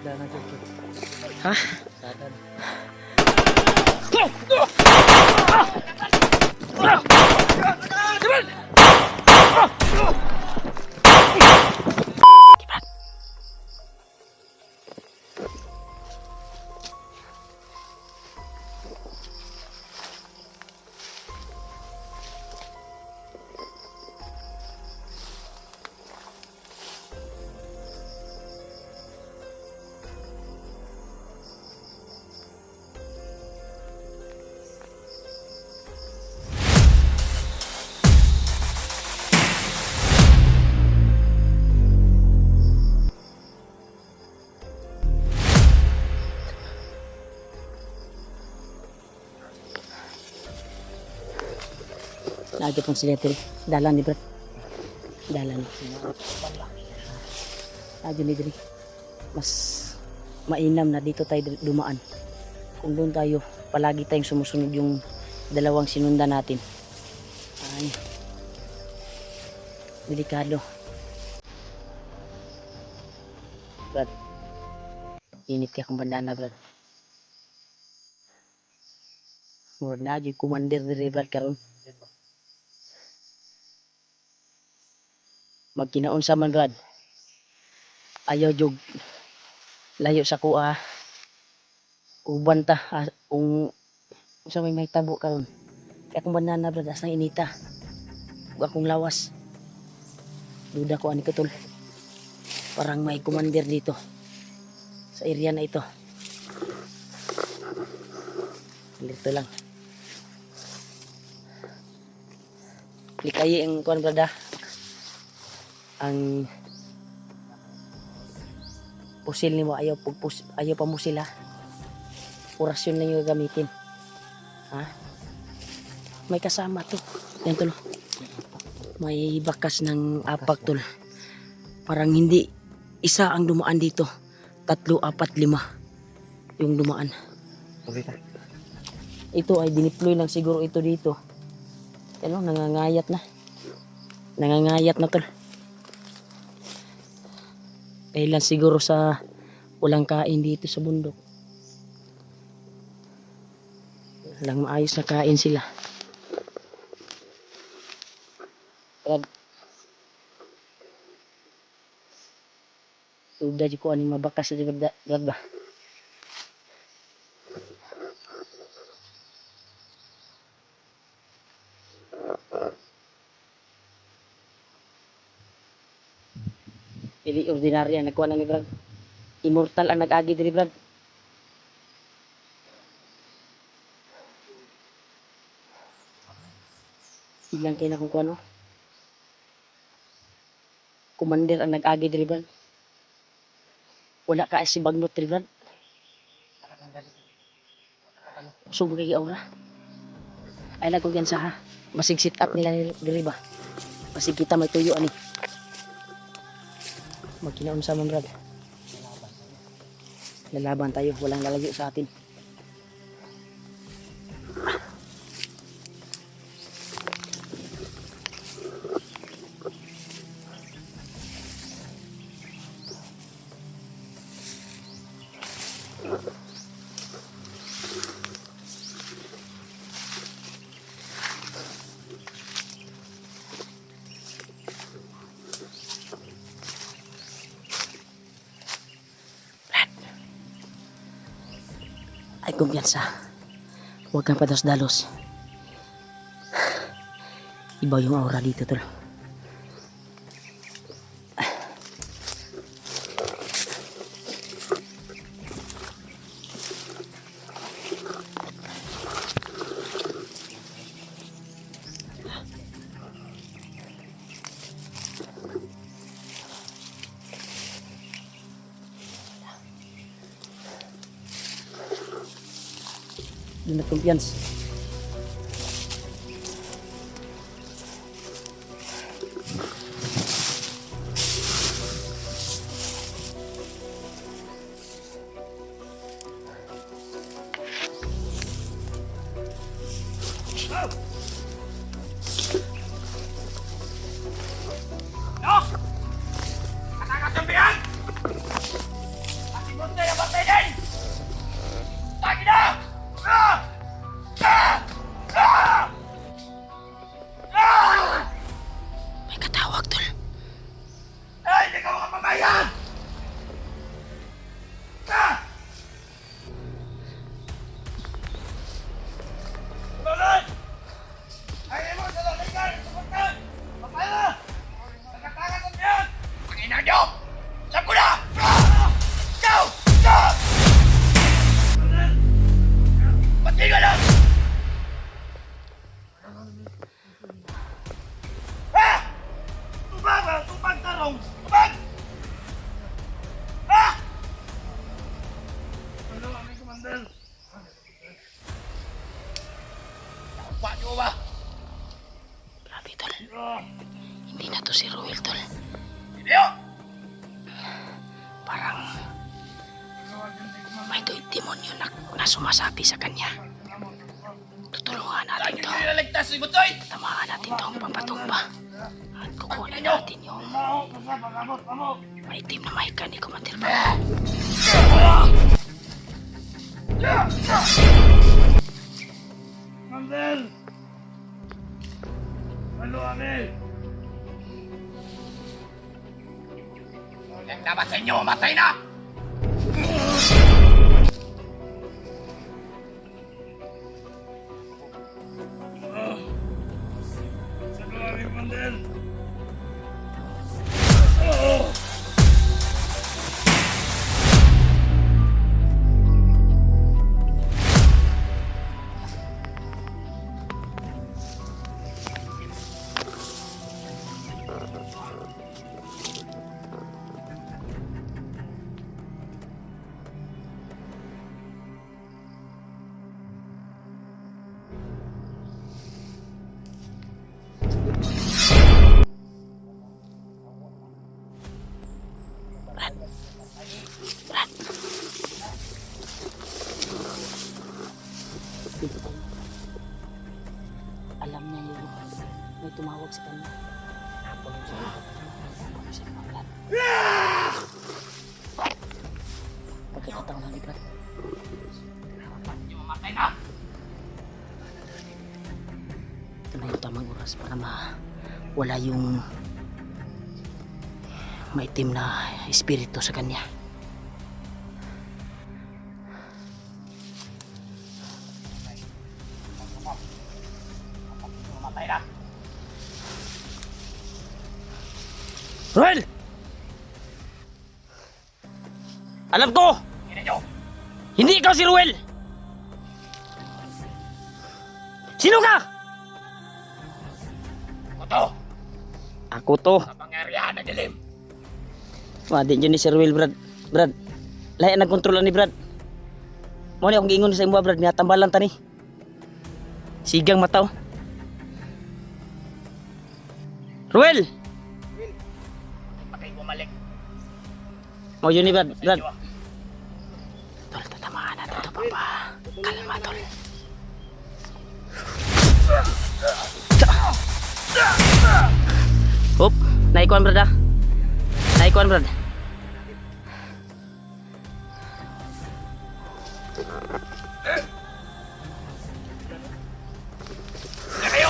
Dana dito. Ha? Sadan. Lagi pong sila ito. Dalan ni Brad. Dalan. Lagi ni Dri. Mas mainam na dito tayo dumaan. Kung doon tayo, palagi tayong sumusunod yung dalawang sinunda natin. Ay. Delikado. Brad. Init ka kung bandana, Brad. Murad na, yung commander ni Brad karon. Magkinaon sa man, Brad. Ayaw jog layo sa kuha. Uban ta kung sa may tabo karon. Kaya kung banana, Brad, asang inita. Ug akong lawas. Duda ko ani ko tol. Parang may commander dito sa area na ito. Dito lang. Likay ang kuan, Brad, ang pusil ni mo ayaw pa mo sila. Orasyon lang yung gamitin. Ha? May kasama to. Yan tol. May bakas ng apak tol. Parang hindi isa ang dumaan dito. 3, 4, 5 yung dumaan. Ito ay diniploy lang siguro ito dito. Ano, nangangayat na. Nangangayat na tol. Kailan siguro sa walang kain dito sa bundok. Walang maayos na kain sila. Brad. Sudah di ko aning mabakas sa Brad ba? Dili ordinarya nagkuha na ni Brad. Immortal ang nag-agi diri, Brad. Ilang kay na kung kuano. Commander ang nag-agi diri, Brad. Wala ka si bagnot diri, Brad. Subo kay aura. Ay nagkugyan sa ha. Basig sit up nila diri ba. Basig kita may tuyo ani. Magkinaon sa man, Brad. Lalaban tayo, walang lalayo sa atin. Ay kumpiyansa. Huwag kang padas-dalos. Iba yung aura dito tol. Hindi na kumpiyansa. Pak nyo ba? Grabe, tol. Hindi na to si Ruel, tol. Hindi oh! Parang may demonyo na sumasapi sa kanya. Tutulungan natin Lagi to. nyo nilaligtas si Butoy! Tamaan natin to ang pampatumba. At kukunin natin yung maitim na mahika ni Commander Bagnot. Mandel! Ano kami? Ang dapat sa inyo, matay na! Sa kami, Mandel! Brad. Alam niya yung may tumawag sa kanya. Pagkakataon na ni Brad. Matay na! Ito na yung tamang oras para wala yung maitim na espiritu sa kanya. Matay na! Ruel! Alam ko! Hindi nyo! Hindi ikaw si Ruel! Sino ka? Ito! Ako to. Sa pangyarihan na dilim! Di dyan ni Sir Ruel, Brad. Brad, lahat nagkontrolan ni Brad. Mo ni akong giingon sa imo, Brad. Natambalan ta ni. Sigang mataw. Ruel! Patay bumalik! Mau yun ni Brad. Brad. Tol, tatamaan natin ito, Papa. Kalma, Tol. Hop, naikuan, Brad, ah. Naikuan, Brad. Hindi kayo!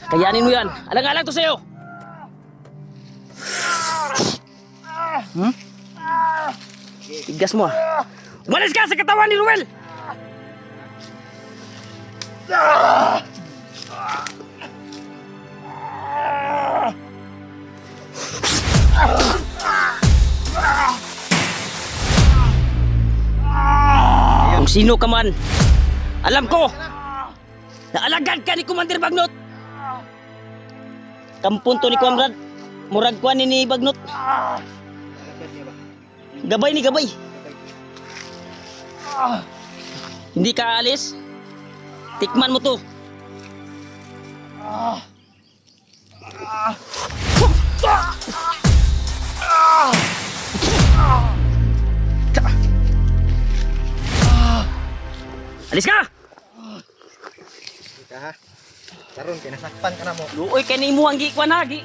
Kayanin mo yan. Alang-alang to sa'yo. Tigas mo, ah. Umalis ka sa katawan ni Ruel! Kung sino ka man, alam ko na alagad ka ni Commander Bagnot. Kampunto ni Comrade, murag kuan ni Bagnot. Gabay ni gabay. Hindi ka alis. Tikman mo to. Alis ka! Ka ha? Karon kay nasaktan ka na mo. Luoy kay ni mo ang gikuan ha, gi.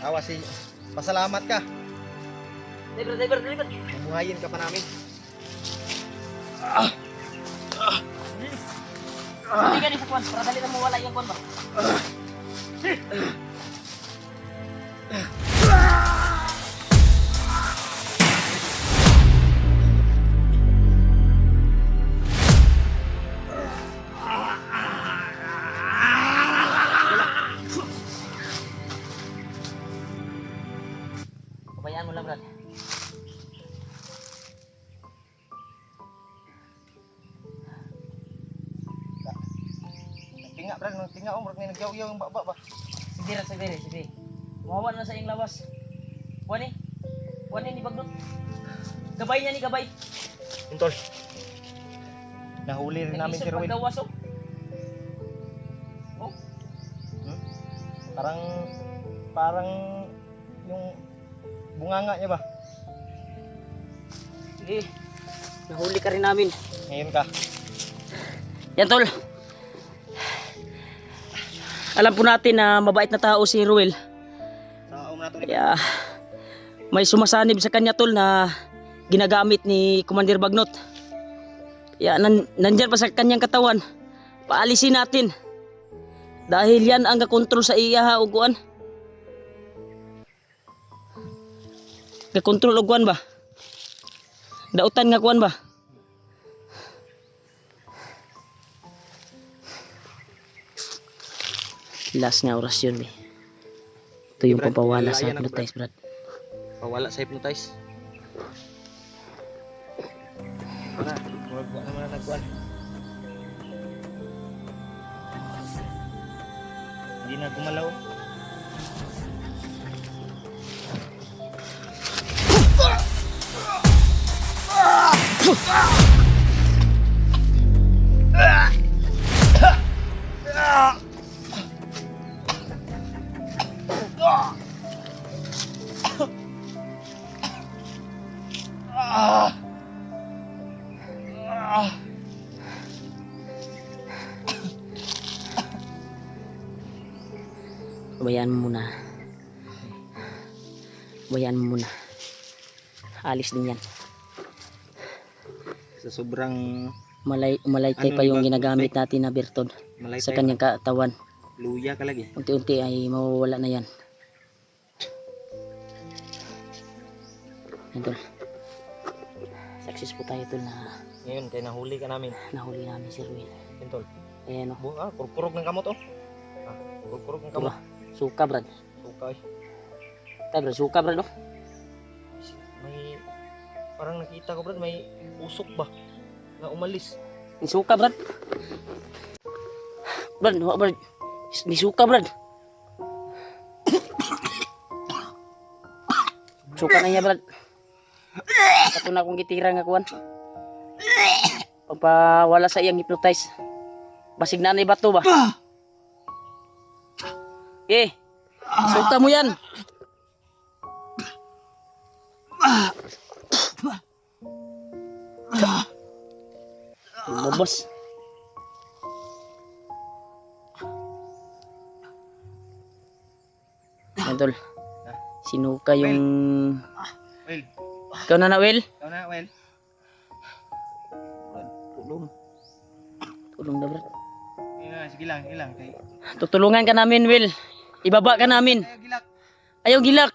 Awa si pasalamat ka. Driver. Mamuhayin ka pa namin. Hindi ka ni sa kuan, para dali na mawala yung kuan ba? Pabayaan mo lang, Brad. Tinga brad, tinga murag ni nagyaw-yaw yung baba ba. Sige ra, sige. Mawawa na sa iyong lawas. Wani ni Bagnot. Gabay niya ni gabay. Intol. Nahuli rin namin si Ruel. Paggawas oh. Oh, Parang yung bunganga niya ba? sige. Nahuli ka rin namin. Ngayon ka. Yan tol. Alam po natin na mabait na tao si Ruel. Sa na to. Kaya may sumasanib sa kanya tol na ginagamit ni Commander Bagnot. Kaya nandyan pa sa kanyang katawan. Paalisin natin. Dahil yan ang kakontrol sa iya o kuan. Kakontrol o kuan ba? Dautan nga kuan ba? Last nga orasyon eh. Ito yung Brad, pampawala sa layan ang hypnotize brad. Pawala sa hypnotize. Wala, wag naman na nagkuhan. Hindi na gumalaw. Bayaan mo muna. Bayaan mo muna. Alis din yan. Sa sobrang Malaytay Ano pa yung ba? ginagamit natin na Bertod malay sa kanyang katawan. luya ka lagi. Unti-unti ay mawawala na yan. Yan tol. Success po tayo tol na Ngayon kay nahuli ka namin. nahuli namin si Ruel. Intol. Ayan o. Kurkurog ng kamot oh. Kurkurog ng kamot. Suka brad. Okay. Tayo brad, suka brad o. May parang nakita ko brad, may usok ba na umalis. Suka brad. Brad, wak brad. Ni suka brad. Suka na niya brad. Kato na akong gitira nga kuwan. Pagpawala sa iyang hypnotize. Basig na na bato ba? Eh, suka mo yan. Lumabas. Tol, sinuka yung... Well, Ikaw na Will? ikaw na, well. Tulong. Tulong na brad. Sige lang, ilang. Kay Tutulungan ka namin Will. Ibaba ka namin. gilak. Ayaw gilak.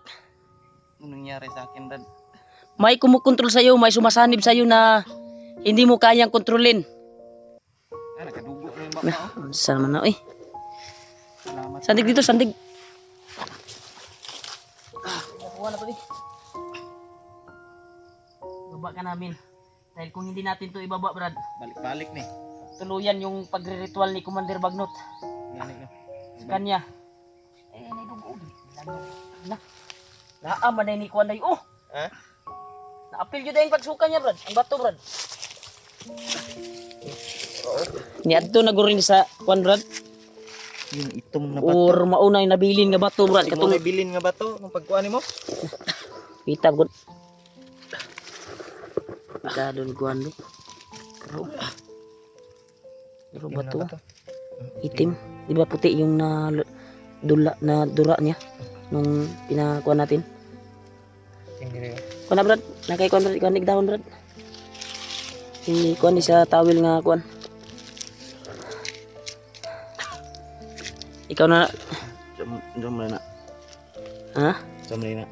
Ano nangyari sa akin, Dad? May kumukontrol sa'yo, may sumasanib sa'yo na hindi mo kayang kontrolin. Nakadugo na yung baka, oh. Saan man na eh. Salamat. Sandig dito, sandig. Nakuha na pati. Ibaba ka namin. Dahil kung hindi natin to ibaba brad, Balik-balik ni. tuluyan yung pagre-ritual ni Commander Bagnot Yan yun. sa kanya. Eh, naidugog. Na. Naama na ni Kuan day. Oh! Ha? Naapil yun yung pagsuka niya, brad. Ang bato, brad. Niadto na gurin sa Kuan, brad. Yung itom na bato. Or mauna yung nabilin nga bato, brad. Ito Katong may bilin nga bato nung pagkuhan mo. pita, brad. Pita doon, Kuan, do. Pero bato. Itim. Di ba puti yung dura niya nung pinakuha natin? Hindi rin. Kuan na brad, nakay kuan brad, ikaw nigdahon brad. Kuan ni sa tawil nga kuan. Ikaw na. Jom na. Ha? Jom na.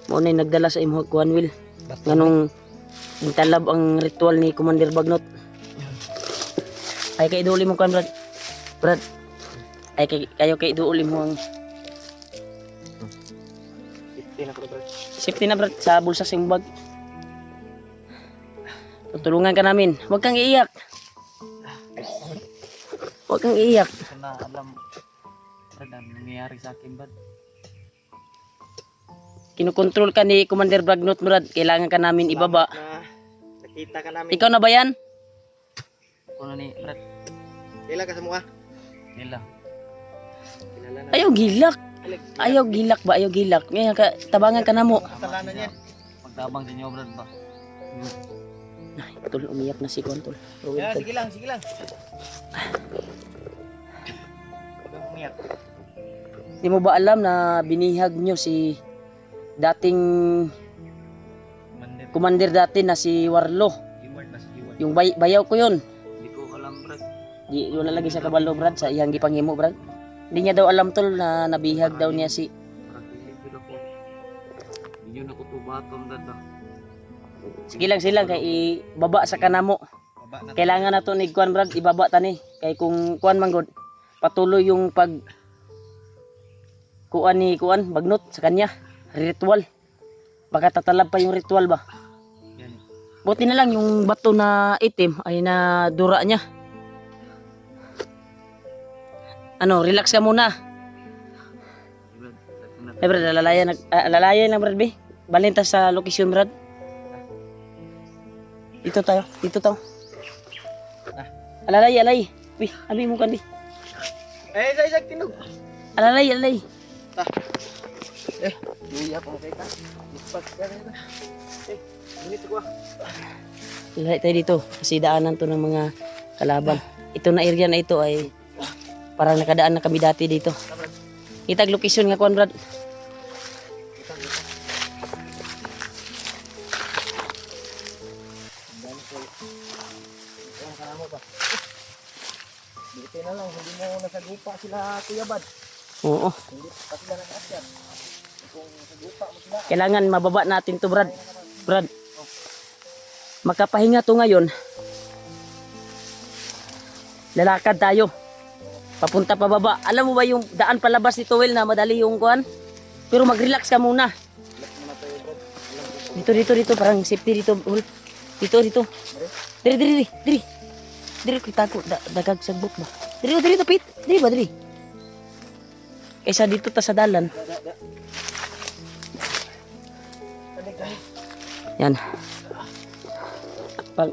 Mo na nagdala sa imong kuan Will. Nganong talab ang ritual ni Commander Bagnot. Ay kay duuli mo kuan brad. Brad. Ay kayo kay duuli mo ang safety na brad sa bulsa sa imong bag. Tutulungan ka namin. Huwag kang iiyak. Huwag kang iiyak. Hindi ko na alam, Brad, ang nangyayari sa akin, Brad. Kinukontrol ka ni Commander Bagnot, Brad. Kailangan ka namin ibaba. Na nakita ka namin. Ikaw na ba yan? Kuno ni Brad. Kailan ka sa mukha? Nila. Kilala na. Ayaw gilak. Ayaw gilak ba? Ayaw gilak. Ngayon ka, tabangan ka na mo. Kasalanan yan. Pagtabang sa inyo, Brad ba? Ay, tol, umiyak na si Kuan, tol. Ruel, Yeah, tol. sige lang, sige lang. Huwag kang umiyak. Di mo ba alam na binihag nyo si dating Mandir. commander dati na si Warlo? Iwan na si Iwan. Yung bayaw ko yun. Hindi ko alam, Brad. Di wala lagi sa kabalo, Brad, sa iyang gipanghimo, Brad. Hindi niya daw alam, tol, na nabihag daw niya si... Brad, hindi ko ako. Hindi yun ako tubaton, Brad ba? Sige lang silang kay ibaba sa kanamo. Baba na. Kailangan na to ni Kuan, Brad, ibaba tani. Kay kung Kuan man god, patuloy yung pag kuan ni Kuan, bagnot sa kanya. Ritual. Baka tatalab pa yung ritual ba? Yan. Buti na lang yung bato na itim ay na dura niya. Ano, relax ka muna. Brad, Eh, Brad, alalayan lang, Brad, be. Balinta sa location, Brad. Dito tayo. Alay. Bi, abi mo kan, bi. Isa, tinog. Alay. Luya ko kay ka. Lipat ka rin. Minit ko. Alay tayo dito. Kasi daanan to ng mga kalaban. Ito na area na ito ay parang nakadaan na kami dati dito. Itag location nga, Kuan, Brad. Buti na lang, hindi mo nasagupa sila Kuya Bad. Oo. Hindi pa sila nag-asyat. Kung nasagupa mo sila, Kailangan mababa natin to, Brad. Brad. Makapahinga to ngayon. Lalakad tayo. Papunta pa baba. Alam mo ba yung daan palabas ni Towel na madali yung kuan? Pero mag-relax ka muna. Dito. Parang safety dito. Dito. Diri. Diri ko tago. Dagag sagbok ba? Diri, tapit. Diri ba, diri? Kaysa dito ta sa dalan. Yan.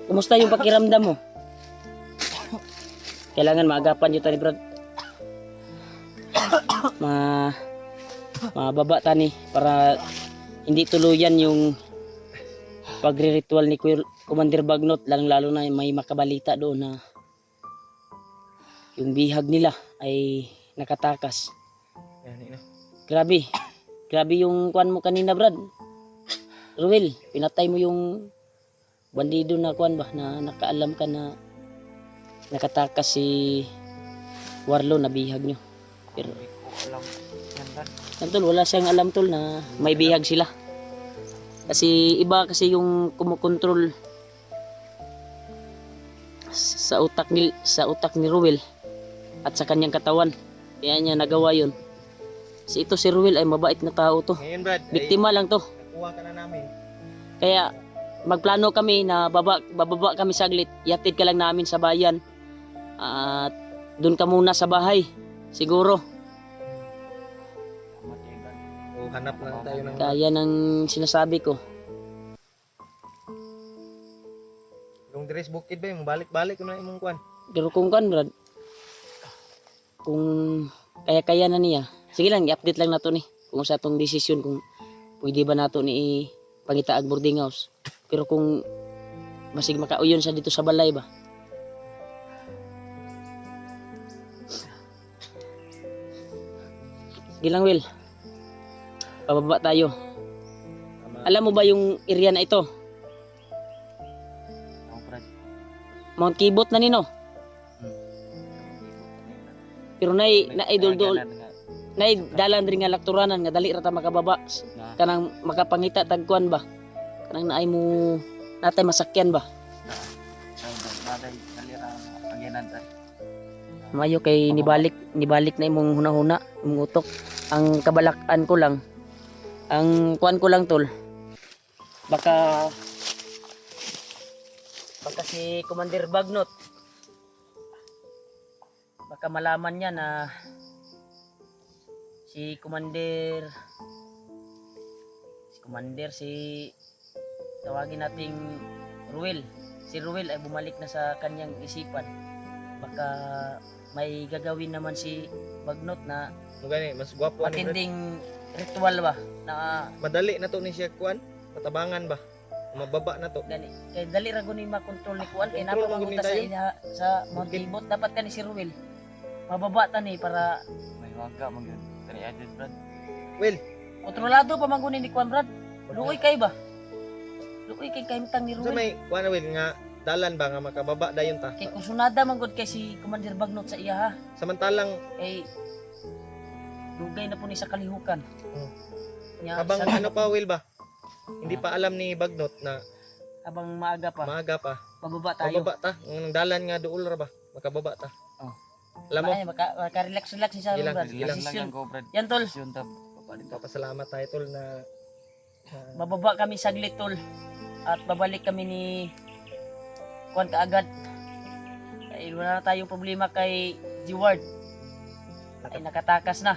Kumusta yung pakiramdam mo? Kailangan maagapan nyo tani, Brad. Mababa tani para hindi tuluyan yung pagre-ritual ni Commander Bagnot, lalo na may makabalita doon na yung bihag nila ay nakatakas. yan, Grabe yung kuan mo kanina, Brad. Ruel, pinatay mo yung bandido na kuan ba na nakaalam ka na nakatakas si Warlo na bihag nyo. Pero Hindi ko alam. Yan, Brad. yan, tol, wala siyang alam, tol, na may bihag sila. Kasi iba kasi yung kumukontrol sa utak ni Ruel at sa kanyang katawan. Kaya niya nagawa yun. Kasi ito si Ruel ay mabait na tao to. Ngayon Brad, Biktima lang to. nakuha ka na namin. Kaya magplano kami na bababa kami saglit. Yatid ka lang namin sa bayan. At doon ka muna sa bahay. Siguro. Tama kayo, Brad. O hanap lang tayo ng Kaya ng sinasabi ko. yung dress bukid ba yung balik-balik mo na imong kwan. Pero kung kan, Brad, kung kaya na niya, sige lang, i-update lang nato ni kung sa atong desisyon kung pwede ba nato ni pangitaag boarding house. Pero kung masig makauyon sa dito sa balay ba. Sige lang, Will. Pababa tayo. Alam mo ba yung area na ito? Ako, Brad. Mount Kibot na nino. Pero nay idol-dol, nay dalan rin nga lakturanan nga dali ra ta makababa. Kanang makapangita tagkuan ba? Kanang naay mo natay masakyan ba? Brad, nalira ang pagyanan, Brad. Mayo kay nibalik na imong hunahuna, imong utok. Ang kabalakan ko lang, ang kuan ko lang, tol. Baka si Commander Bagnot baka malaman niya na si Commander tawagin nating Ruel. Si Ruel ay bumalik na sa kanyang isipan. Baka may gagawin naman si Bagnot na Mo gani mas gwapo ani Brad. matinding ritual ba na Madali na to ni siya kuan, matabangan ba? Mababa na to. gani kay dali ra guni makontrol ni kuan kay Kontrol ra napamangunta guni sa sa Mount Okay. Libot dapat kani si Ruel mababa ta ni para May waga man yun. Kani Adel Brad. Well, kontrolado pa mangguni ni kuan Brad. Luoy kay ba? Luoy kay kahimtang ni so Ruel. may kuan Will nga dalan ba nga makababa dayon ta. Kay kung sunada man gud kay si Commander Bagnot sa iya ha. Samantalang Kay dugay na po ni sa kalihukan. Hmm. Nya, habang sa- ano pa Will ba? Hindi pa alam ni Bagnot na habang maaga pa, maaga pa. bababa tayo. Mababa ta. Ang dalan nga duol ra ba? Makababa ta. Oh. Alam mo, Ay, maka-relax si sa Ilang- Brad. ilang Ilang lang Desisyon. yan ko Brad. Yan tol, Desisyon tab. Papalit ta. papasalamat tayo tol na bababa kami saglit tol. At babalik kami ni kuan kaagad. Ay wala na tayong problema kay G-Ward. Ay nakatakas na.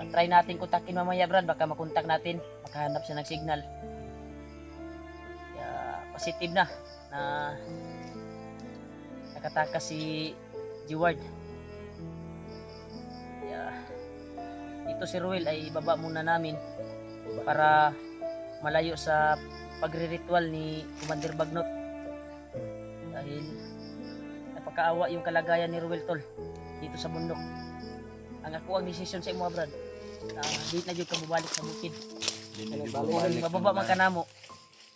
Try natin kontakin mamaya Brad, baka makontak natin, makahanap siya ng signal. Positive na nakatakas si G-Ward. Ito si Ruel ay ibaba muna namin para malayo sa pagre-ritual ni Commander Bagnot. Dahil napakaawa yung kalagayan ni Ruel tol dito sa bundok. Ang ako ang desisyon sa imo Brad. Di na jud ka mubalik sa bukid. Hindi ko Kung balik. mababa man kanamo,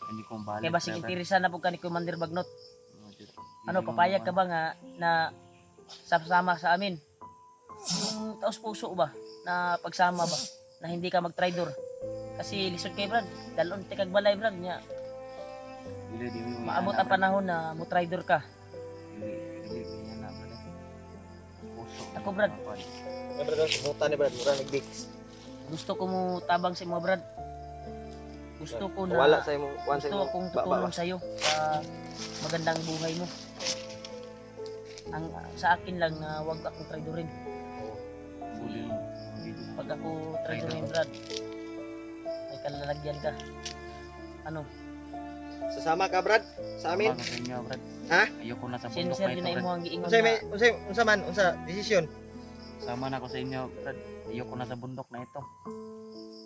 Hindi ko balik. kay basig interesan na pud ka ni Commander Bagnot. Hindi Ano, papayag ka ba nga na sama sa amin? Yung taos puso ba na pagsama ba na hindi ka mag-traitor? Kasi lisod kay Brad, dalon ti kag balay Brad nya. Dili Maabot ang panahon na mo traitor ka. Dili yan na Brad. Puso. Ako, Brad. Ay, brad, muta ni brad, mura nag-dix. Gusto ko mo tabang sa imo Brad. Gusto ko na Wala sa imong kuan sa gusto imong akong ba- ba- tutulong sa iyo sa magandang buhay mo. Ang sa akin lang na wag akong traidorin. Buli. Pag ako traidorin Brad, may kalalagyan ka. Ano? Sasama ka brad sa amin. Sa inyo Brad. Ha? Ayoko na sa bundok Sincere na din na ito imo Brad. ang giingon Unsay may na unsa man unsa desisyon? Sama na ako sa inyo Brad. Ayoko na sa bundok na ito.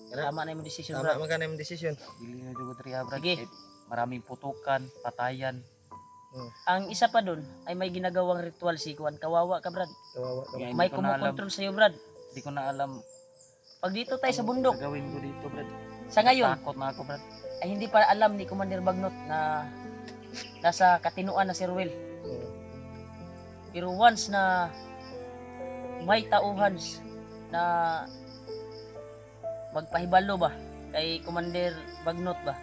tama na imo desisyon Tama Brad. man ka na imong desisyon. Dili na jud triya Brad. Sige. Kahit maraming putukan, patayan. Ang isa pa doon ay may ginagawang ritual si Kuan. Kawawa ka Brad. Kawawa ka. Kaya May hindi ko na alam. kumukontrol sa iyo Brad. Hindi ko na alam. Pag dito tayo sa bundok, Gagawin ko dito Brad. sa ngayon Takot na ako Brad. ay hindi pa alam ni Commander Bagnot na nasa katinuan na si Ruel. Pero once na may tauhan na magpahibalo ba kay Commander Bagnot ba,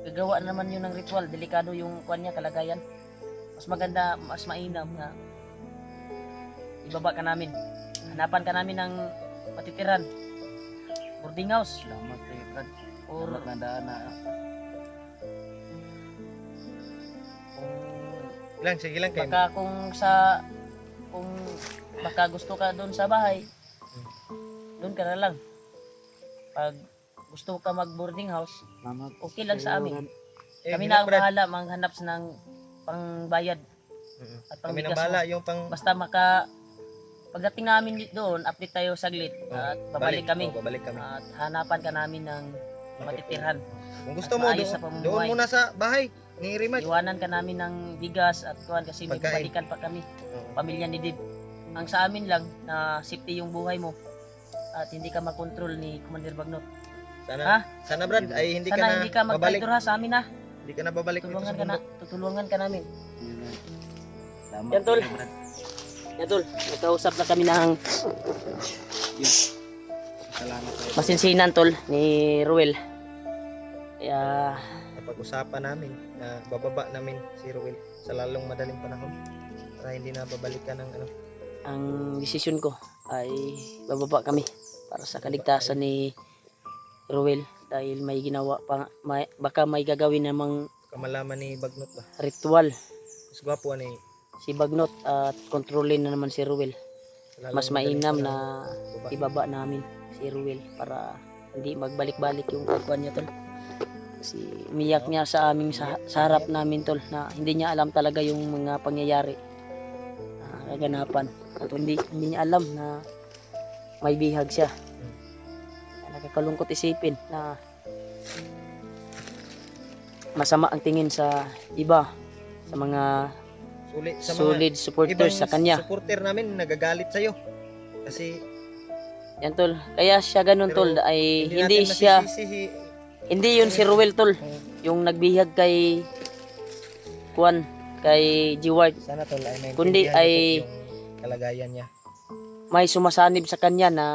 gagawa naman yun ng ritual. Delikado yung kuan niya, kalagayan. Mas maganda, mas mainam na ibaba ka namin, hanapan ka namin ng matitiran, boarding house Salamat kay Brad. or Salamat na daan na. Ilang sige lang kay. baka kung baka gusto ka doon sa bahay, doon ka na lang. Pag gusto ka mag boarding house, Salamat. okay lang sa amin. Eh, Kami na ang brad. bahala manghanap ng pangbayad at Kami pangbigas nang bala mo. yung pang Basta pagdating namin doon, update tayo saglit at babalik kami. Babalik kami. At hanapan ka namin ng matitirhan. Kung gusto at mo maayos sa doon pamumuhay. muna sa bahay ni Rimad. Iwanan ka namin ng bigas at kuhan kasi may Pagkain. balikan pa kami. Pamilya ni Dib. Ang sa amin lang na safety yung buhay mo at hindi ka makontrol ni Commander Bagnot. Sana Ha? sana brad ay hindi ka Sana na hindi ka babalik. mag-traitor ha sa amin ha. Hindi ka na babalik dito sa bundok. Tutulungan ka namin. Salamat Yan, tol. kay Brad. Yan tol, nagkausap na kami ng Salamat tayo. masinsinan tol ni Ruel. Kaya Napag-usapan namin na bababa namin si Ruel sa lalong madaling panahon para hindi na babalikan ng ano. ang desisyon ko ay bababa kami para sa kaligtasan ni Ruel dahil may ginawa pa, baka may gagawin namang Kamalaman ni Bagnot ba. ritual. Mas gwapo ni si Bagnot at kontrolin na naman si Ruel. Sa lalong Mas madaling mainam panahon, na baba. ibaba namin si Ruel para hindi magbalik-balik yung kukuan niya tol. Kasi umiyak niya sa aming sa harap namin tol na hindi niya alam talaga yung mga pangyayari na kaganapan. At hindi niya alam na may bihag siya. Nakakalungkot isipin na masama ang tingin sa iba, sa mga Sulit sa mga solid supporters ibang sa kanya. supporter namin nagagalit sa'yo. Kasi Yan tol. Kaya siya ganun Pero tol ay hindi hindi natin siya masisisi hindi yun si Ruel tol. Yung nagbihag kay Kuan kay G-Ward. sana tol ay maintindihan Kundi niyo ay po yung kalagayan niya. may sumasanib sa kanya na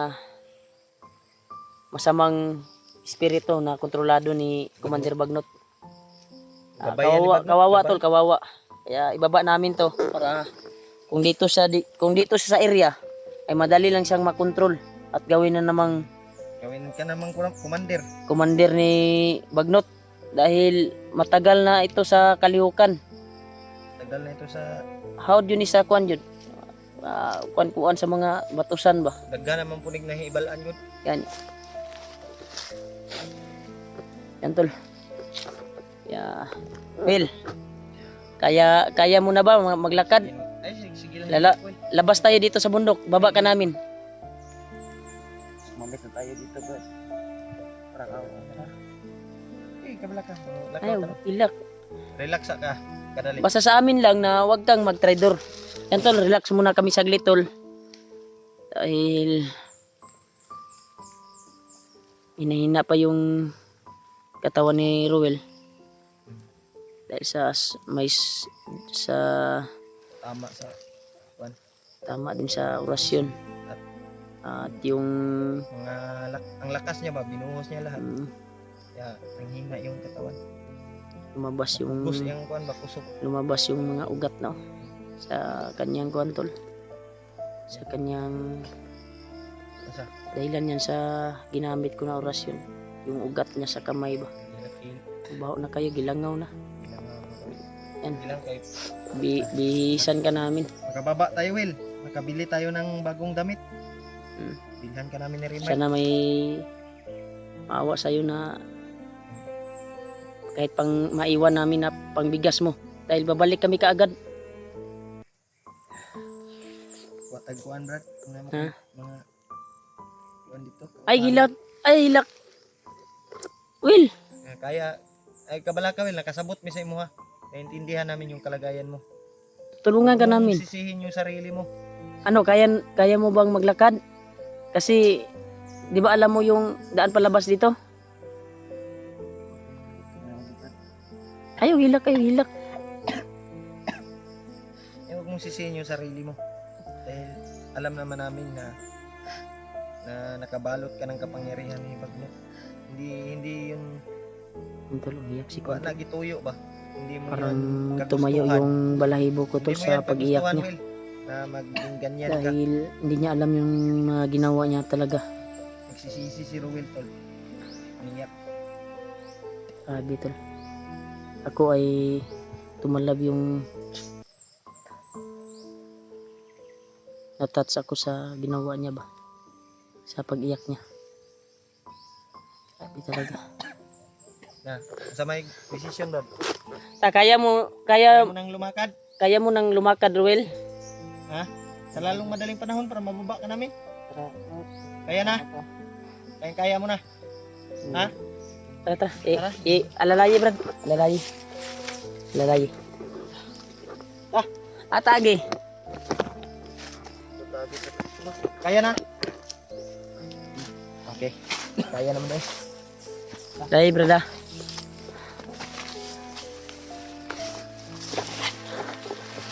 masamang espiritu na kontrolado ni Commander Bagnot. Gabayan ni Bagnot, Kawawa gabayan. tol, kawawa. Kaya ibaba namin to para kung dito sa sa area ay madali lang siyang makontrol at gawin na namang Gawin ka namang commander. commander ni Bagnot dahil matagal na ito sa kalihukan. Tagal na ito sa How yun isa kuan yun? Kuan sa mga batusan ba? dagga naman punig na hibalaan yun. Yan. Yan tol. Will. Kaya mo na ba maglakad? Ay sige lang. Lala. Labas tayo dito sa bundok. Baba ka namin. Sumamit na tayo dito bro. Para ka. Kabala ka. Ay, ilak. Relax ka. Kadali. Basta sa amin lang na wag kang mag-trader. Yan tol, relax muna kami saglit tol. Dahil hinahina pa yung katawan ni Ruel. Dahil sa Tama sa tama din sa orasyon. At yung mga ang lakas niya ba binuhos niya lahat. Kaya nanghina yung katawan. lumabas yung Bus yung kuan ba kusog. lumabas yung mga ugat na sa kanyang kuwan tol. Sa kanyang Asa? dahilan yan sa ginamit ko na orasyon. Yung ugat niya sa kamay ba. Baho na kayo, gilangaw na. Yan. Ilang kayo. Bihisan ka namin. Makababa tayo, Will. Makabili tayo ng bagong damit. Hmm. Bilhan ka namin ni Rimay. Sana may maawa sa'yo na kahit pang maiwan namin na pangbigas mo. Dahil babalik kami kaagad. Watag kuan, Brad. Ha? Mga kuan dito. Ay, hilak. Ay, hilak. Will. Kaya, ay kabala ka, Will. Nakasabot mi sa imo ha. Naintindihan namin yung kalagayan mo. Tulungan ka namin. Sisihin yung sarili mo. Ano, kaya mo bang maglakad? Kasi, di ba alam mo yung daan palabas dito? Ayaw, hilak, ayaw, hilak. Huwag mong sisihin yung sarili mo. Dahil alam naman namin na nakabalot ka ng kapangyarihan ni Bagnot. Hindi yun Ang tulong, hiyak si kuan Kuya. na gituyo ba? Hindi mo Parang yun tumayo kagustuhan. yung balahibo ko tol Hindi mo sa yan pag-iyak kagustuhan, niya. Will, na maging ganyan ka. Dahil hindi niya alam yung mga ginawa niya talaga. Nagsisisi si Ruel tol. Umiyak. Grabe tol. Ako ay tumalab yung natouch ako sa ginawa niya ba. Sa pag-iyak niya. Grabe talaga. Na, sa may decision ba? Kaya Kaya mo nang lumakad? kaya mo nang lumakad, Ruel? Ha? Sa lalong madaling panahon para mababa ka namin? Kaya na? Kaya mo na? Ha? Tara. Tara. Alalaye, Brad. Alalaye. Atagi. Kaya na? Okay. Kaya naman dahil. Dahil, Brad.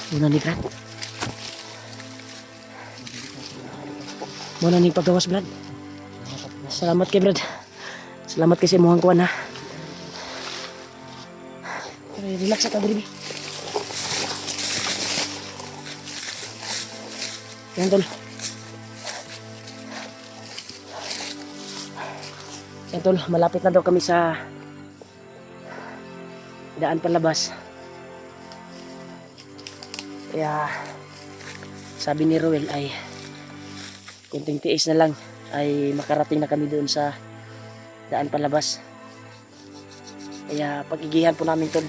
Muna ni Brad. Muna ni paggawas, Brad. Salamat kay Brad. Salamat kay si Muhang Kuan ha. Relax ka, Brad. Yan, tol. Yan, tol. Malapit na daw kami sa daan palabas. Kaya sabi ni Ruel ay kunting tiis na lang ay makarating na kami doon sa daan palabas. Kaya pagigihan po namin tol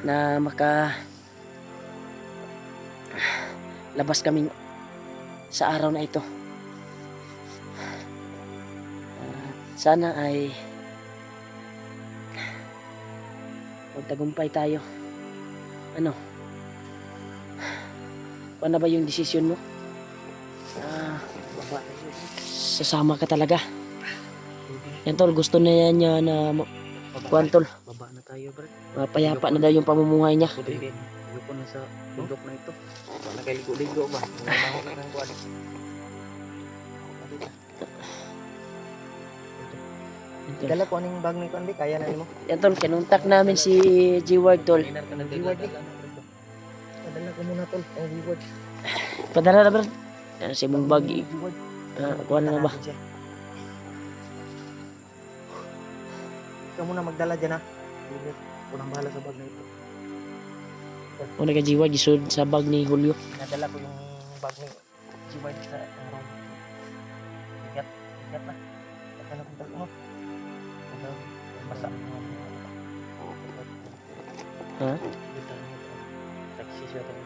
na labas kami sa araw na ito. Sana ay magtagumpay tayo. Ano? Ano ba yung desisyon mo? Baba tayo. Sasama ka talaga. Yan tol, gusto na niya na kuwan tol. Baba na tayo, Brad. Mapayapa na daw yung pamumuhay niya. Hindi. Ayoko na sa bundok na ito. Wala kay ligo-ligo ba? Nangangaho na ng kuwan. Dala ko aning bag ni Kuan, kaya na nimo. Yan tol, kinuntak namin si G-Word tol. G-Word eh. Padala ko muna tol, ang G-Word. Padala na brad. Yan si mong bag. G-Word. Kuha na ba? Ikaw muna magdala dyan ha. Unang bahala sa bag na ito. Una ka G-Word, gisud sa bag ni Julio. Nadala ko yung bag ni G-Word sa araw. Bigat. Bigat na. Bigat na punta ko. Basa. Ha? Saksi siya tayo.